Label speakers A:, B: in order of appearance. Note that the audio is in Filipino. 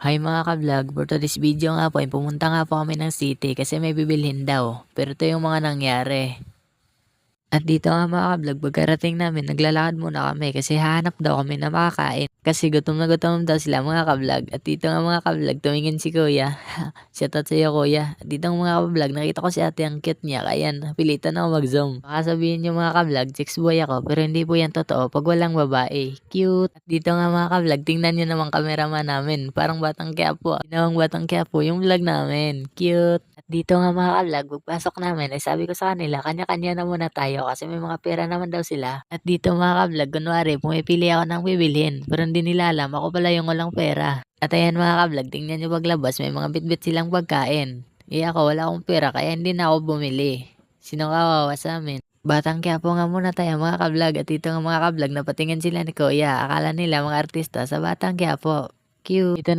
A: Hi mga ka-vlog, for today's video nga po ay pumunta nga po kami ng city kasi may bibilhin daw. Pero ito yung mga nangyari. At dito nga mga ka-vlog, pagkarating namin, naglalakad muna kami kasi hahanap daw kami na makakain. Kasi gutom na gutom daw sila mga ka-vlog. At dito nga mga ka-vlog, tumingin si kuya. Shoutout sa'yo kuya. At dito nga mga ka-vlog, nakita ko si ate ang cute niya. Kaya napilitan ako mag-zoom. Baka sabihin niyo mga ka-vlog, chicks boy ako. Pero hindi po yan totoo pag walang babae. Cute. At dito nga mga ka-vlog, tingnan niyo naman cameraman namin. Parang Batang Quiapo. Ginawang Batang Quiapo yung vlog namin. Cute. Dito nga mga ka-vlog, pagpasok namin ay sabi ko sa kanila, kanya-kanya na muna tayo kasi may mga pera naman daw sila. At dito mga ka-vlog, kunwari pumipili ako ng bibilhin pero hindi nila alam ako pala yung walang pera. At ayan mga ka-vlog, tingnan nyo paglabas may mga bitbit silang pagkain. Ako wala akong pera kaya hindi na ako bumili. Sino kawawa sa amin? Batang Quiapo nga muna tayo mga ka-vlog at dito nga mga ka-vlog napatingin sila ni Kuya. Akala nila mga artista sa Batang Quiapo. Cute. Dito